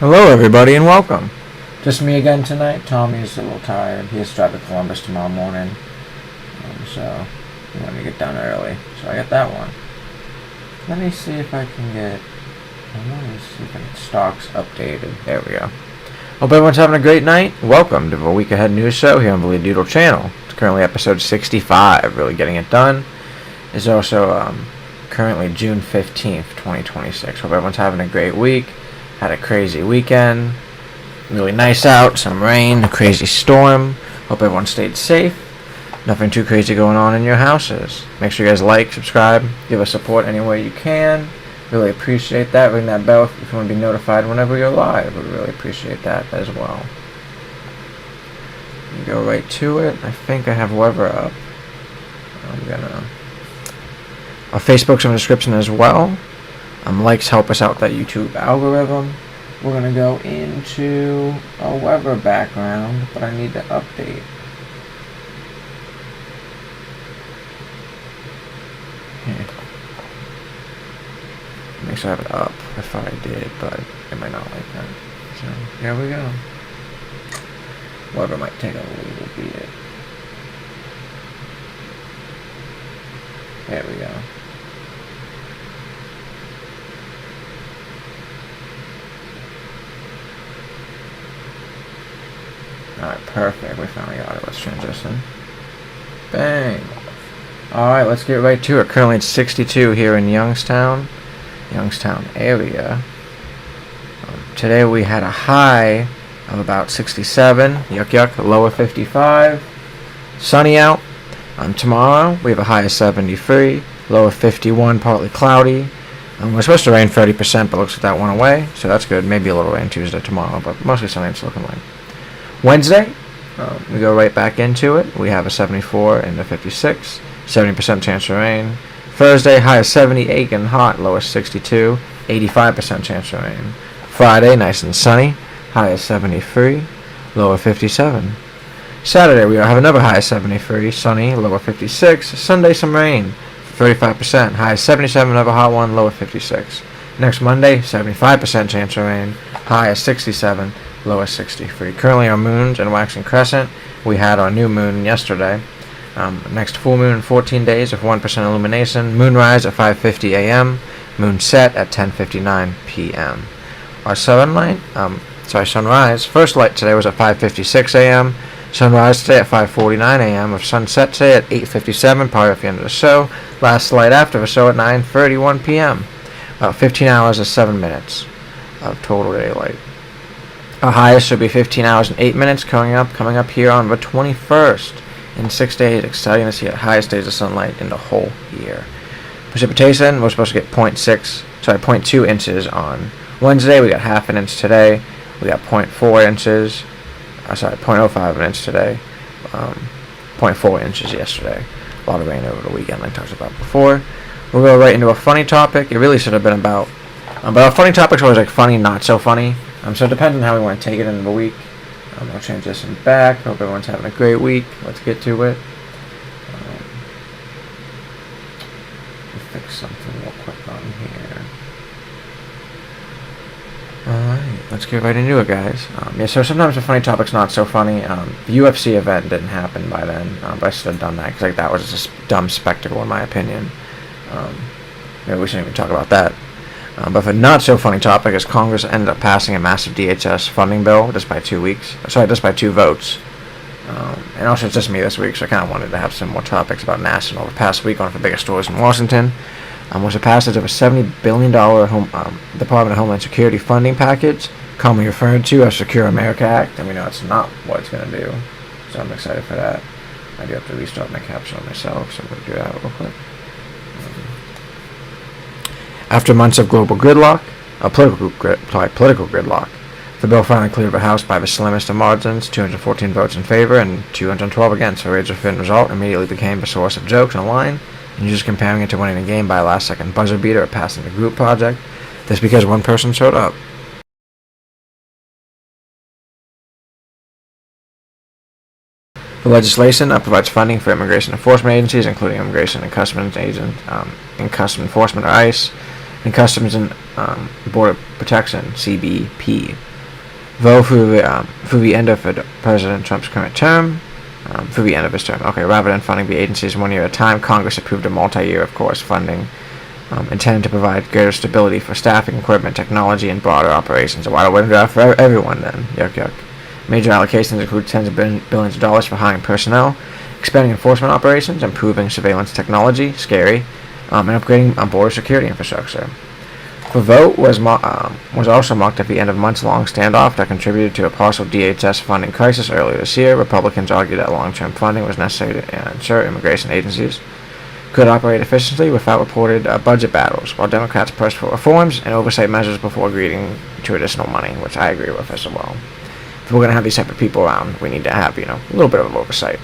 Hello, everybody, and welcome. Just me again tonight. Tommy's a little tired. He has to drive to Columbus tomorrow morning, so he wanted to get done early. So I got that one. Let me see if I can get. I want to see if I can get stocks updated. There we go. Hope everyone's having a great night. Welcome to the Week Ahead News Show here on the Lead Doodle channel. It's currently episode 65. Really getting it done. It's also currently June 15th, 2026. Hope everyone's having a great week. Had a crazy weekend. Really nice out. Some rain. A crazy storm. Hope everyone stayed safe. Nothing too crazy going on in your houses. Make sure you guys like, subscribe, give us support any way you can. Really appreciate that. Ring that bell if you want to be notified whenever you're live. We'd really appreciate that as well. Go right to it. I think I have weather up. Our Facebook's in the description as well. Likes help us out with that YouTube algorithm. We're going to go into a weather background, but I need to update. Here. Make sure I have it up. I thought I did, but it might not like that. So, here we go. Weather might take a little bit. There we go. Alright, perfect. We finally got it. Let's transition. Bang! Alright, let's get right to it. Currently it's 62 here in Youngstown area. Today we had a high of about 67. Yuck yuck. Lower 55. Sunny out. Tomorrow we have a high of 73. Lower 51. Partly cloudy. We're supposed to rain 30%, but looks like that went away. So that's good. Maybe a little rain Tuesday, tomorrow, but mostly sunny it's looking like. Wednesday, we go right back into it. We have a 74 and a 56, 70% chance of rain. Thursday, high of 78 and hot, low of 62, 85% chance of rain. Friday, nice and sunny, high of 73, low of 57. Saturday, we have another high of 73, sunny, low of 56. Sunday, some rain, 35%, high of 77, another hot one, low of 56. Next Monday, 75% chance of rain, high of 67. Low of 63. Currently our moons and waxing crescent. We had our new moon yesterday. Next full moon in 14 days of 1% illumination. Moonrise at 5:50 a.m. Moon set at 10:59 p.m. Our sunrise. First light today was at 5:56 a.m. Sunrise today at 5:49 a.m. With sunset today at 8:57. Probably at the end of the show. Last light after the show at 9:31 p.m. About 15 hours and 7 minutes of total daylight. Our highest should be 15 hours and 8 minutes coming up here on the 21st. In 6 days, exciting to see the highest days of sunlight in the whole year. Precipitation, we're supposed to get 0.2 inches on Wednesday. We got half an inch today. We got 0.4 inches. 0.05 an inch today. 0.4 inches yesterday. A lot of rain over the weekend, like I talked about before. We'll go right into a funny topic. It really should have been about... but our funny topics are always like funny, not so funny. So it depends on how we want to take it in the week. I'll transition back. Hope everyone's having a great week. Let's get to it. We'll fix something real quick on here. Alright, let's get right into it, guys. So sometimes the funny topic's not so funny. The UFC event didn't happen by then, but I should have done that, because that was just a dumb spectacle in my opinion. Maybe we shouldn't even talk about that. But a not so funny topic is Congress ended up passing a massive DHS funding bill just by 2 votes. And also it's just me this week, so I kind of wanted to have some more topics about national. The past week, one of the biggest stories in Washington was the passage of a $70 billion Department of Homeland Security funding package, commonly referred to as Secure America Act, and we know it's not what it's going to do. So I'm excited for that. I do have to restart my caption on myself, so I'm going to do that real quick. After months of global gridlock, political gridlock, the bill finally cleared the House by the slimmest of margins, 214 votes in favor and 212 against. The razor-thin result immediately became the source of jokes online, and users comparing it to winning a game by a last-second buzzer beater or passing the group project. This because one person showed up. The legislation provides funding for immigration enforcement agencies, including Immigration and Customs Agent, and Customs Enforcement, or ICE, and Customs and Border Protection, CBP. Though through the end of President Trump's current term, through the end of his term. Okay, rather than funding the agencies 1 year at a time, Congress approved a multi-year, of course, funding intended to provide greater stability for staffing, equipment, technology, and broader operations. A wider window for everyone then. Yuck, yuck. Major allocations include tens of billions of dollars for hiring personnel, expanding enforcement operations, improving surveillance technology, scary, and upgrading border security infrastructure. The vote was also marked at the end of a months-long standoff that contributed to a partial DHS funding crisis earlier this year. Republicans argued that long-term funding was necessary to ensure immigration agencies could operate efficiently without reported budget battles, while Democrats pushed for reforms and oversight measures before agreeing to additional money, which I agree with as well. If we're going to have these type of people around, we need to have, a little bit of oversight,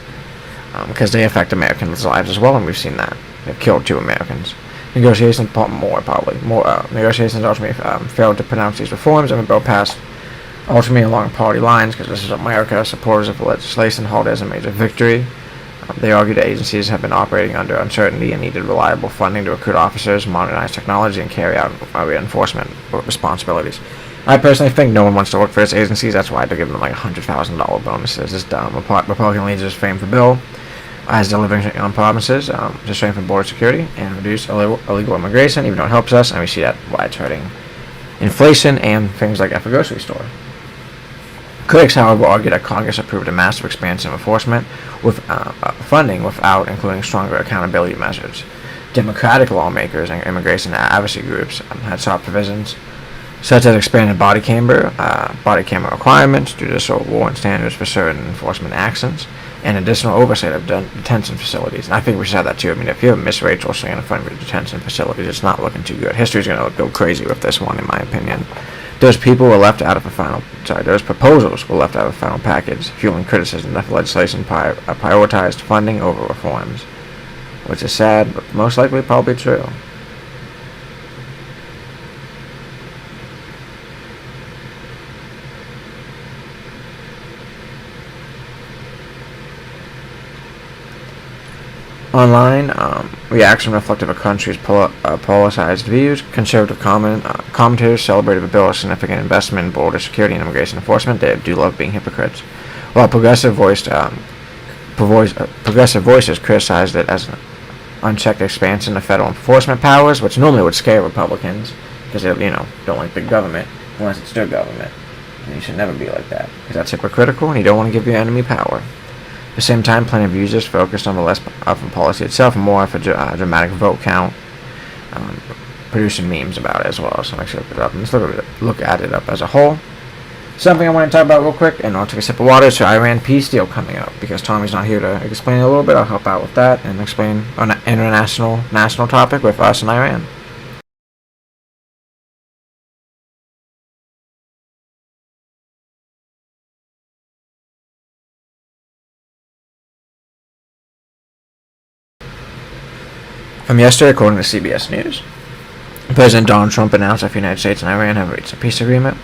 because they affect Americans' lives as well, and we've seen that. They've killed 2 Americans. Negotiations ultimately failed to pronounce these reforms, and the bill passed ultimately along party lines, because this is America. Supporters of the legislation hailed it as a major victory. They argued that agencies have been operating under uncertainty and needed reliable funding to recruit officers, modernize technology, and carry out enforcement responsibilities. I personally think no one wants to work for its agencies. That's why they're giving them like $100,000 bonuses. It's dumb. Republican leaders framed the bill as delivering on promises to strengthen border security and reduce illegal immigration, even though it helps us, and we see that why it's hurting inflation and things like at the grocery store. Critics, however, argue that Congress approved a massive expansion of enforcement with funding without including stronger accountability measures. Democratic lawmakers and immigration advocacy groups had sought provisions such as expanded body camera requirements, judicial warrant standards for certain enforcement actions, and additional oversight of detention facilities. And I think we should have that too. I mean, if you have Miss Rachel saying in front of your detention facilities, it's not looking too good. History's going to go crazy with this one, in my opinion. Those proposals were left out of the final package, fueling criticism that the legislation prioritized funding over reforms, which is sad, but most likely probably true. Online, reaction reflective of a country's polarized views. Conservative commentators celebrated the bill as significant investment in border security and immigration enforcement. They do love being hypocrites. While progressive voices criticized it as an unchecked expansion of federal enforcement powers, which normally would scare Republicans because they, don't like big government unless it's their government. And you should never be like that because that's hypocritical, and you don't want to give your enemy power. At the same time, plenty of users focused on the less often policy itself and more of a dramatic vote count, producing memes about it as well. So make sure to look it up and let's look at it up as a whole. Something I want to talk about real quick, and I'll take a sip of water. So Iran peace deal coming up, because Tommy's not here to explain it a little bit. I'll help out with that and explain an national topic with us and Iran. From yesterday, according to CBS News, President Donald Trump announced that the United States and Iran have reached a peace agreement.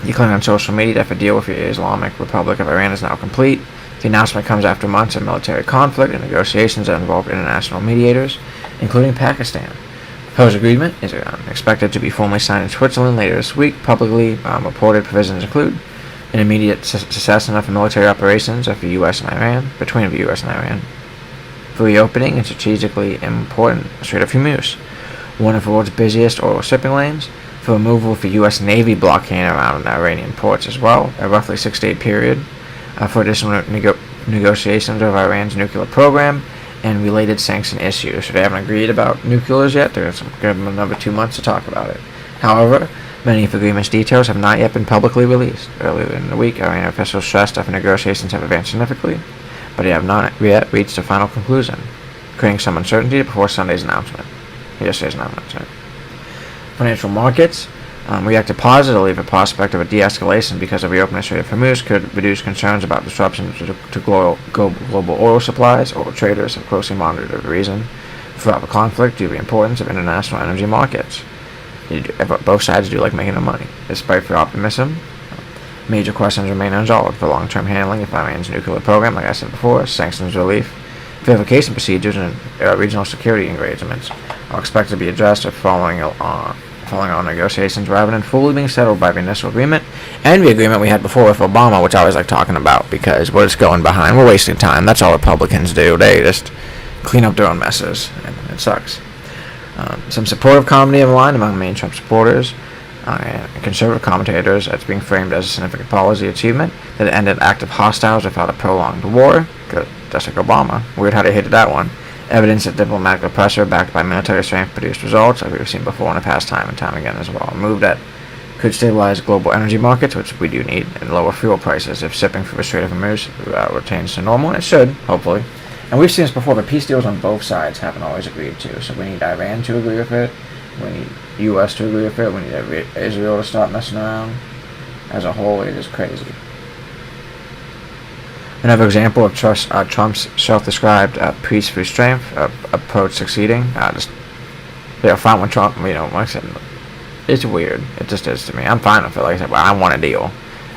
He claimed on social media that the deal with the Islamic Republic of Iran is now complete. The announcement comes after months of military conflict and negotiations that involved international mediators, including Pakistan. The proposed agreement is expected to be formally signed in Switzerland later this week. Publicly reported provisions include an immediate cessation of the military operations of the U.S. and Iran, between the U.S. and Iran, for reopening and strategically important Strait of Hormuz, one of the world's busiest oil shipping lanes, for removal of the U.S. Navy blockade around Iranian ports as well, a roughly 6-day period, for additional negotiations of Iran's nuclear program and related sanction issues. So they haven't agreed about nuclears yet. They're going to give them another 2 months to talk about it. However, many of the agreement's details have not yet been publicly released. Earlier in the week, Iranian officials stressed that the negotiations have advanced significantly, but they have not yet reached a final conclusion, creating some uncertainty before yesterday's announcement. Financial markets reacted positively to the prospect of a de-escalation because of reopening the Strait of Hormuz could reduce concerns about disruption to global oil supplies. Oil traders have closely monitored the reason throughout the conflict due to the importance of international energy markets. Both sides do like making the money. Despite the optimism, major questions remain unresolved for long-term handling of Iran's nuclear program, like I said before, sanctions relief, verification procedures, and regional security engagements are expected to be addressed following following our negotiations rather than fully being settled by the initial agreement and the agreement we had before with Obama, which I always like talking about because we're just going behind. We're wasting time. That's all Republicans do. They just clean up their own messes, and it sucks. Some supportive comedy of the line among main Trump supporters and conservative commentators. It's being framed as a significant policy achievement that ended active hostiles without a prolonged war. Good, just like Obama. Weird how they hated that one. Evidence that diplomatic pressure backed by military strength produced results, like we've seen before in the past time and time again as well. A move that could stabilize global energy markets, which we do need, and lower fuel prices if shipping through the Strait of Hormuz retains to normal, and it should, hopefully. And we've seen this before, but peace deals on both sides haven't always agreed to. So we need Iran to agree with it, we need U.S. to agree with it, we need Israel to stop messing around. As a whole, it is crazy. Another example of Trump's self-described peace through strength approach succeeding. Fine with Trump. Like I said, it's weird. It just is to me. I'm fine with it. Like I said, well, I want a deal,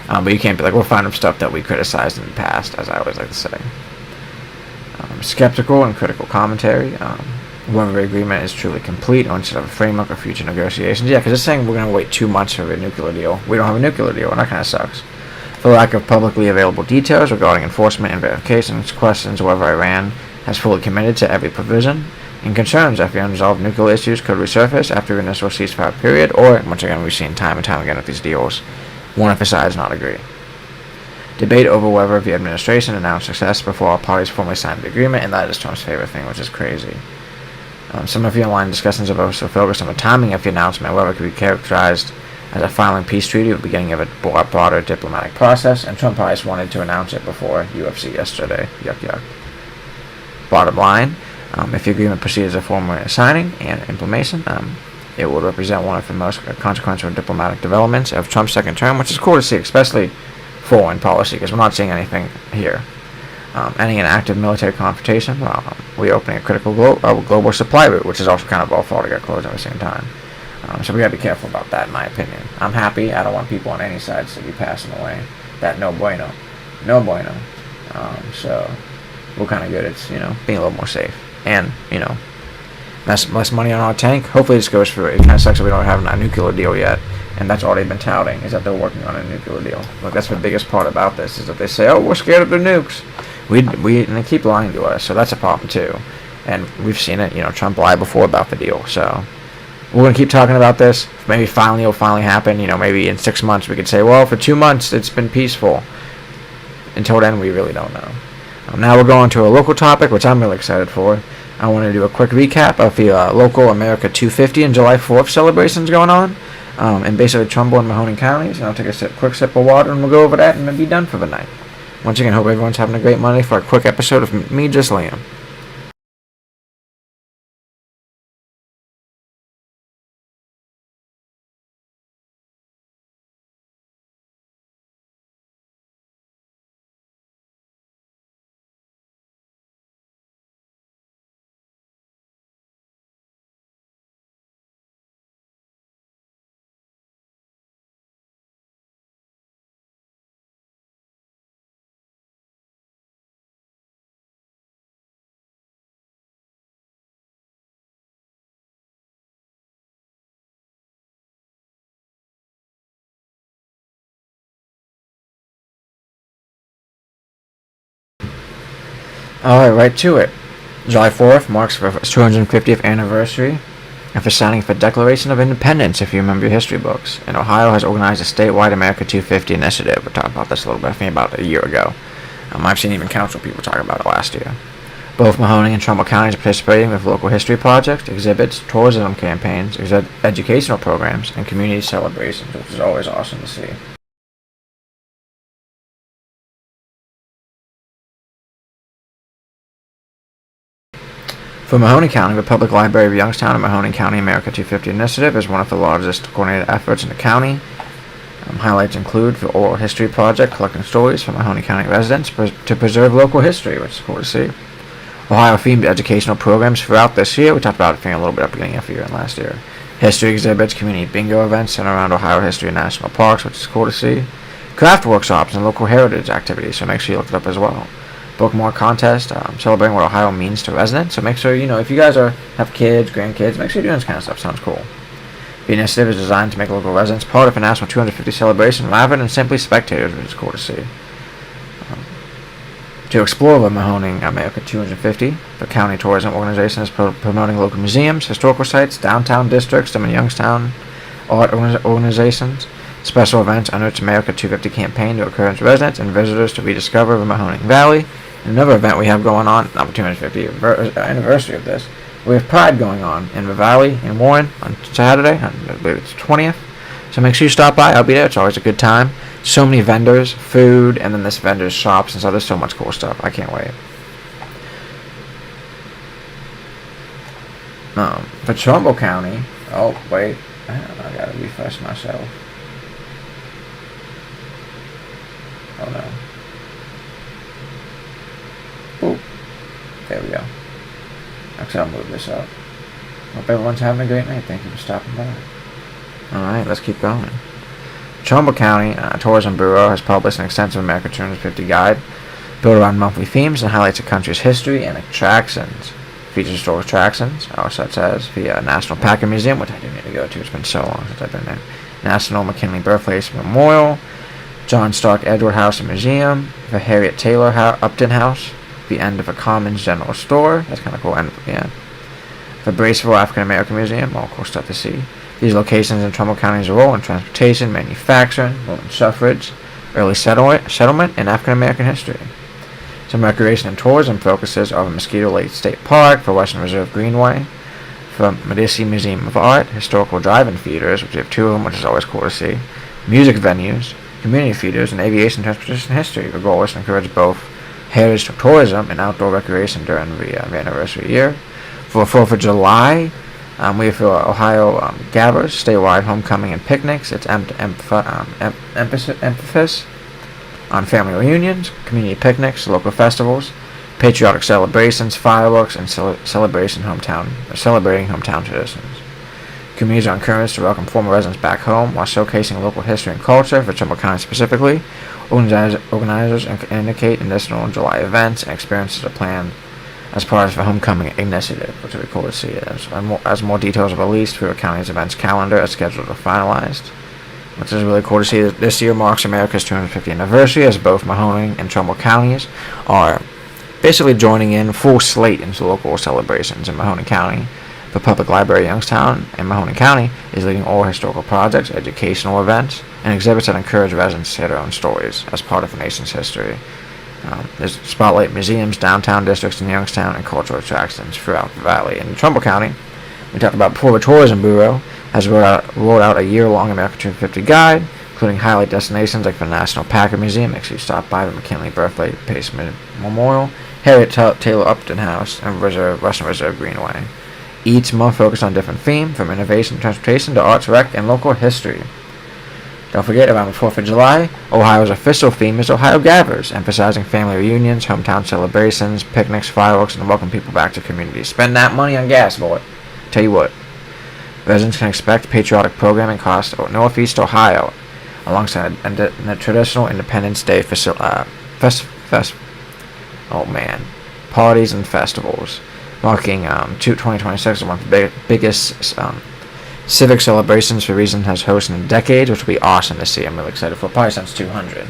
but you can't be like, we're fine with stuff that we criticized in the past, as I always like to say. Skeptical and critical commentary. Whether the agreement is truly complete or instead of a framework of future negotiations. Yeah, because it's saying we're going to wait 2 months for a nuclear deal. We don't have a nuclear deal, and that kind of sucks. For lack of publicly available details regarding enforcement and verifications, questions whether Iran has fully committed to every provision, and concerns that the unresolved nuclear issues could resurface after the initial ceasefire period, or, once again, we've seen time and time again with these deals, one of the sides not agree. Debate over whether the administration announced success before all parties formally signed the agreement, and that is Trump's favorite thing, which is crazy. Some of the online discussions have also focused on the timing of the announcement, whether it could be characterized as a filing peace treaty at the beginning of a broader diplomatic process, and Trump always wanted to announce it before UFC yesterday. Yuck, yuck. Bottom line, if the agreement proceeds as a formal signing and implementation, it will represent one of the most consequential diplomatic developments of Trump's second term, which is cool to see, especially foreign policy, because we're not seeing anything here. Ending an active military confrontation, reopening a critical global supply route, which is also kind of all fault to get closed at the same time. So we gotta be careful about that, in my opinion. I'm happy. I don't want people on any sides to be passing away. That no bueno. No bueno. So we're kind of good at, being a little more safe. And, less money on our tank. Hopefully this goes through. It kind of sucks that we don't have a nuclear deal yet. And that's all they've been touting, is that they're working on a nuclear deal. Look, that's the biggest part about this, is that they say, oh, we're scared of the nukes. And they keep lying to us, so that's a problem too. And we've seen it, Trump lied before about the deal, so we're going to keep talking about this. Maybe finally it'll finally happen. Maybe in 6 months we could say, well, for 2 months it's been peaceful. Until then, we really don't know. Now we're going to a local topic, which I'm really excited for. I want to do a quick recap of the local America 250 and July 4th celebrations going on. And basically Trumbull and Mahoning counties. And I'll take a quick sip of water and we'll go over that and then be done for the night. Once again, hope everyone's having a great Monday for a quick episode of me, just Liam. Alright, right to it. July 4th marks the 250th anniversary of the signing of the Declaration of Independence, if you remember your history books. And Ohio has organized a statewide America 250 initiative. We talked about this a little bit, I think about a year ago. I've seen even council people talking about it last year. Both Mahoning and Trumbull counties are participating with local history projects, exhibits, tourism campaigns, educational programs, and community celebrations, which is always awesome to see. For Mahoning County, the Public Library of Youngstown and Mahoning County America 250 Initiative is one of the largest coordinated efforts in the county. Highlights include the Oral History Project, collecting stories from Mahoning County residents to preserve local history, which is cool to see. Ohio-themed educational programs throughout this year. We talked about it a little bit at the beginning of the year and last year. History exhibits, community bingo events centered around Ohio history and national parks, which is cool to see. Craft workshops and local heritage activities, so make sure you look it up as well. Bookmark contest, celebrating what Ohio means to residents. So make sure, if you guys have kids, grandkids, make sure you're doing this kind of stuff. Sounds cool. The initiative is designed to make local residents part of a national 250 celebration rather than simply spectators, which is cool to see. To explore the Mahoning America 250, the county tourism organization is promoting local museums, historical sites, downtown districts, and Youngstown art organizations. Special events under its America 250 campaign to encourage residents and visitors to rediscover the Mahoning Valley. And another event we have going on, not the 250th anniversary of this, we have Pride going on in the Valley in Warren on Saturday, I believe it's 20th. So make sure you stop by. I'll be there. It's always a good time. So many vendors, food, and then this vendor's shops, and so there's so much cool stuff. I can't wait. For Trumbull County, oh wait, I gotta refresh myself. Oh no. Ooh, there we go. Actually, I'll move this up. Hope everyone's having a great night. Thank you for stopping by. Alright, let's keep going. Trumbull County Tourism Bureau has published an extensive America 250 guide built around monthly themes and highlights the country's history and attractions. Features historical attractions, such as the National Packer Museum, which I do need to go to. It's been so long since I've been there. National McKinley Birthplace Memorial, John Stark Edward House and Museum, the Harriet Taylor Upton House, the end of a Commons General Store. That's kind of cool. And yeah, the Braceville African American Museum. All cool stuff to see. These locations in Trumbull County's role in transportation, manufacturing, women's suffrage, early settlement, and African American history. Some recreation and tourism focuses are the Mosquito Lake State Park, for Western Reserve Greenway, for Medici Museum of Art, historical drive-in theaters, which we have 2 of them, which is always cool to see, music venues, community theaters, and aviation transportation history. The goal is to encourage both heritage tourism and outdoor recreation during the anniversary year. For 4th of July, we have Ohio Gathers, statewide homecoming and picnics. It's emphasis on family reunions, community picnics, local festivals, patriotic celebrations, fireworks, and celebrating hometown traditions. Communities are encouraged to welcome former residents back home while showcasing local history and culture for Trumbull County specifically. Organizers indicate additional July events and experiences are planned as part of the homecoming initiative, which we cool to see as more details are released through the county's events calendar as scheduled or finalized. Which is really cool to see. This year marks America's 250th anniversary, as both Mahoning and Trumbull counties are basically joining in full slate into local celebrations in Mahoning County. The Public Library Youngstown and Mahoning County is leading all historical projects, educational events, and exhibits that encourage residents to share their own stories as part of the nation's history. There's spotlight museums, downtown districts in Youngstown, and cultural attractions throughout the valley. In Trumbull County, we talked about before, the Tourism Bureau has rolled out a year-long America 250 guide, including highlight destinations like the National Packer Museum. Make sure you stop by the McKinley Birthplace Memorial, Harriet Taylor Upton House, and Western Reserve Greenway. Each month focused on a different theme, from innovation, transportation, to arts, rec, and local history. Don't forget, around the 4th of July, Ohio's official theme is Ohio Gathers, emphasizing family reunions, hometown celebrations, picnics, fireworks, and welcome people back to communities. Spend that money on gas, boy. Tell you what. Residents can expect patriotic programming across Northeast Ohio, alongside the traditional Independence Day parties and festivals, marking 2026 as one of the biggest civic celebrations the region has hosted in decades, which will be awesome to see. I'm really excited for. Probably since 200.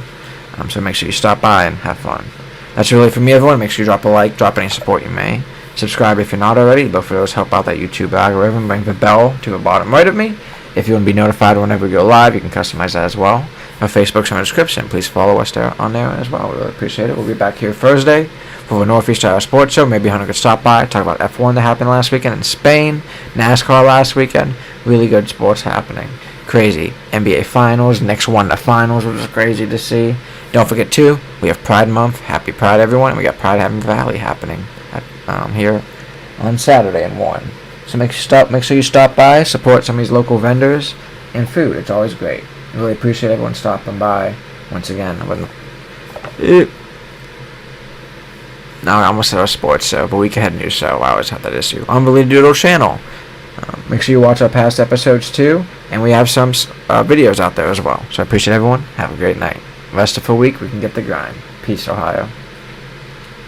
So make sure you stop by and have fun. That's really from me, everyone. Make sure you drop a like, drop any support you may. Subscribe if you're not already. Both of those help out that YouTube algorithm. Bring the bell to the bottom right of me. If you want to be notified whenever we go live, you can customize that as well. Our Facebook's in the description. Please follow us on there as well. We really appreciate it. We'll be back here Thursday for the Northeast Ohio Sports Show. Maybe Hunter could stop by, talk about F1 that happened last weekend in Spain, NASCAR last weekend. Really good sports happening. Crazy. NBA Finals. Knicks won the Finals, which was crazy to see. Don't forget, too, we have Pride Month. Happy Pride, everyone. And we got Pride Haven Valley happening here on Saturday in Warren. So make sure you stop by, support some of these local vendors and food. It's always great. I really appreciate everyone stopping by. Once again, now I almost said our sports show, but we can have a new show. I always have that issue. Unbelievable Doodle channel. Make sure you watch our past episodes too, and we have some videos out there as well. So I appreciate everyone. Have a great night. Rest of the week, we can get the grind. Peace, Ohio.